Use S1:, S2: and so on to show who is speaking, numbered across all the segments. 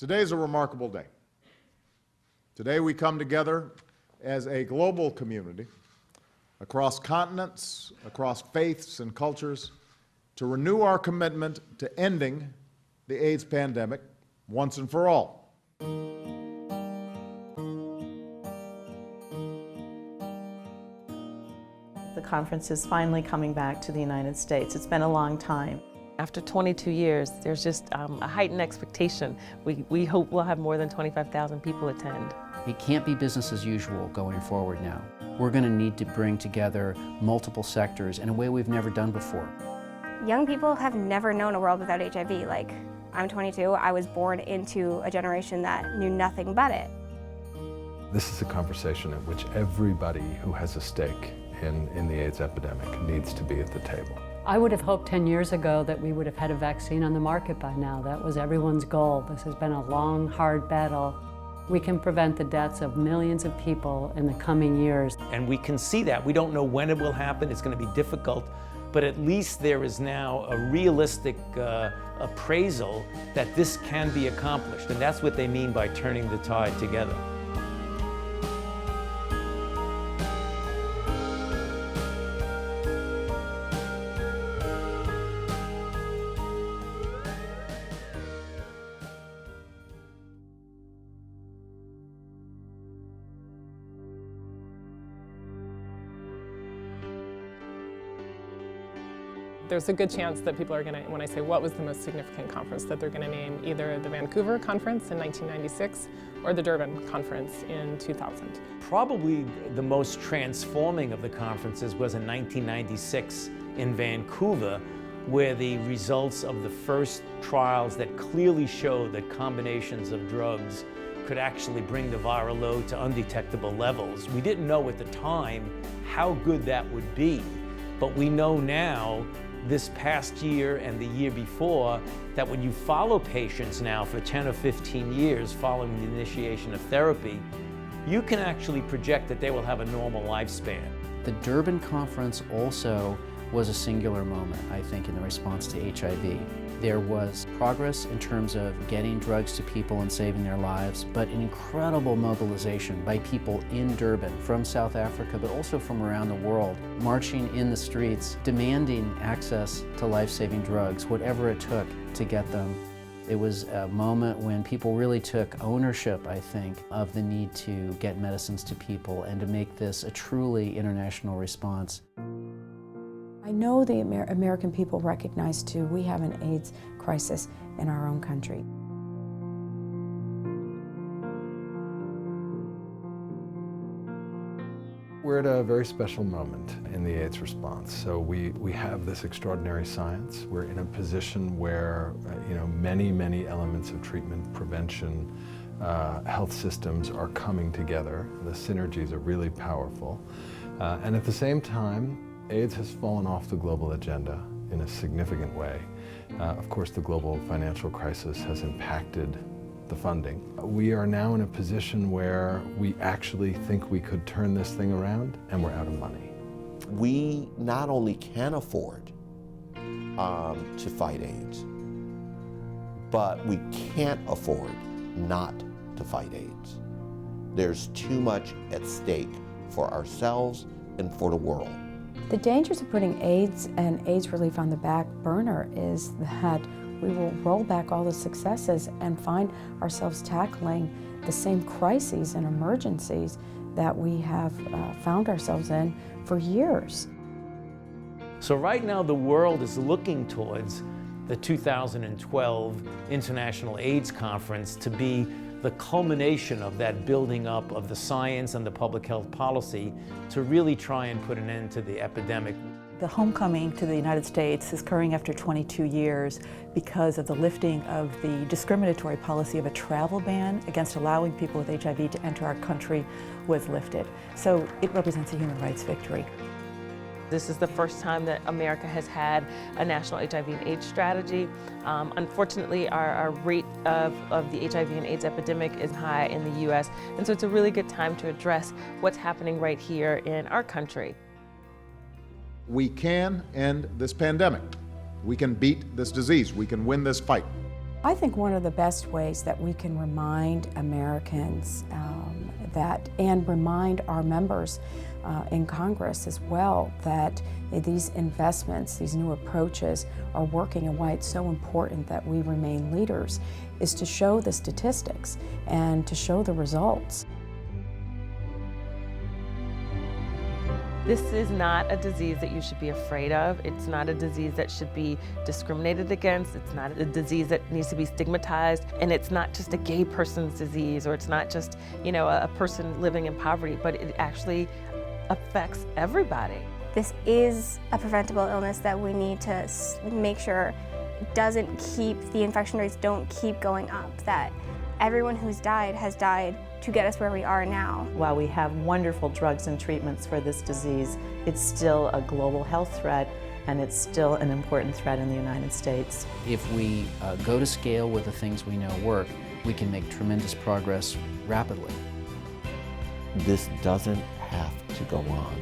S1: Today is a remarkable day. Today we come together as a global community across continents, across faiths and cultures to renew our commitment to ending the AIDS pandemic once and for all.
S2: The conference is finally coming back to the United States. It's been a long time.
S3: After 22 years, there's just a heightened expectation. We hope we'll have more than 25,000 people attend.
S4: It can't be business as usual going forward now. We're going to need to bring together multiple sectors in a way we've never done before.
S5: Young people have never known a world without HIV. Like, I'm 22, I was born into a generation that knew nothing but it.
S6: This is a conversation at which everybody who has a stake in the AIDS epidemic needs to be at the table.
S7: I would have hoped 10 years ago that we would have had a vaccine on the market by now. That was everyone's goal. This has been a long, hard battle. We can prevent the deaths of millions of people in the coming years.
S8: And we can see that. We don't know when it will happen. It's going to be difficult. But at least there is now a realistic appraisal that this can be accomplished. And that's what they mean by turning the tide together.
S9: There's a good chance that people are going to, when I say what was the most significant conference, that they're going to name either the Vancouver conference in 1996 or the Durban conference in 2000.
S8: Probably the most transforming of the conferences was in 1996 in Vancouver, where the results of the first trials that clearly showed that combinations of drugs could actually bring the viral load to undetectable levels. We didn't know at the time how good that would be, but we know now, this past year and the year before, that when you follow patients now for 10 or 15 years following the initiation of therapy, you can actually project that they will have a normal lifespan.
S4: The Durban conference also was a singular moment, I think, in the response to HIV. There was progress in terms of getting drugs to people and saving their lives, but an incredible mobilization by people in Durban, from South Africa, but also from around the world, marching in the streets, demanding access to life-saving drugs, whatever it took to get them. It was a moment when people really took ownership, I think, of the need to get medicines to people and to make this a truly international response.
S10: I know the American people recognize, too, we have an AIDS crisis in our own country.
S6: We're at a very special moment in the AIDS response. So we have this extraordinary science. We're in a position where many elements of treatment, prevention, health systems are coming together. The synergies are really powerful. And at the same time, AIDS has fallen off the global agenda in a significant way. Of course, the global financial crisis has impacted the funding. We are now in a position where we actually think we could turn this thing around, and we're out of money.
S11: We not only can afford to fight AIDS, but we can't afford not to fight AIDS. There's too much at stake for ourselves and for the world.
S10: The dangers of putting AIDS and AIDS relief on the back burner is that we will roll back all the successes and find ourselves tackling the same crises and emergencies that we have found ourselves in for years.
S8: So right now the world is looking towards the 2012 International AIDS Conference to be the culmination of that building up of the science and the public health policy to really try and put an end to the epidemic.
S2: The homecoming to the United States is occurring after 22 years because of the lifting of the discriminatory policy of a travel ban against allowing people with HIV to enter our country was lifted. So it represents a human rights victory.
S3: This is the first time that America has had a national HIV and AIDS strategy. Unfortunately, our rate of the HIV and AIDS epidemic is high in the US, and so it's a really good time to address what's happening right here in our country.
S1: We can end this pandemic. We can beat this disease. We can win this fight.
S10: I think one of the best ways that we can remind Americans and remind our members in Congress as well that these investments, these new approaches are working and why it's so important that we remain leaders is to show the statistics and to show the results.
S3: This is not a disease that you should be afraid of. It's not a disease that should be discriminated against. It's not a disease that needs to be stigmatized. And it's not just a gay person's disease, or it's not just, you know, a person living in poverty, but it actually affects everybody.
S5: This is a preventable illness that we need to make sure the infection rates don't keep going up, that everyone who's died has died to get us where we are now.
S2: While we have wonderful drugs and treatments for this disease, it's still a global health threat, and it's still an important threat in the United States.
S4: If we go to scale with the things we know work, we can make tremendous progress rapidly.
S11: This doesn't have to go on.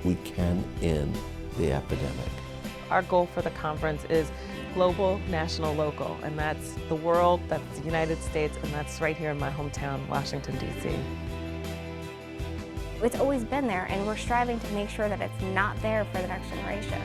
S11: We can end the epidemic.
S3: Our goal for the conference is global, national, local, and that's the world, that's the United States, and that's right here in my hometown, Washington, D.C.
S5: It's always been there, and we're striving to make sure that it's not there for the next generation.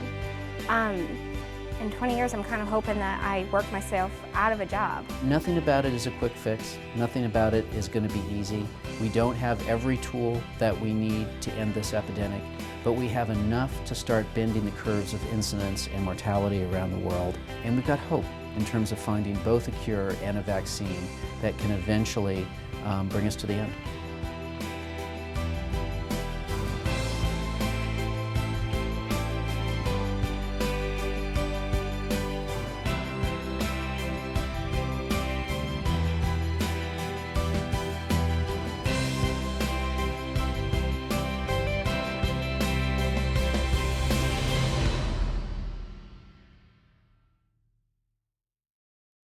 S5: In 20 years, I'm kind of hoping that I work myself out of a job.
S4: Nothing about it is a quick fix. Nothing about it is going to be easy. We don't have every tool that we need to end this epidemic, but we have enough to start bending the curves of incidence and mortality around the world. And we've got hope in terms of finding both a cure and a vaccine that can eventually bring us to the end.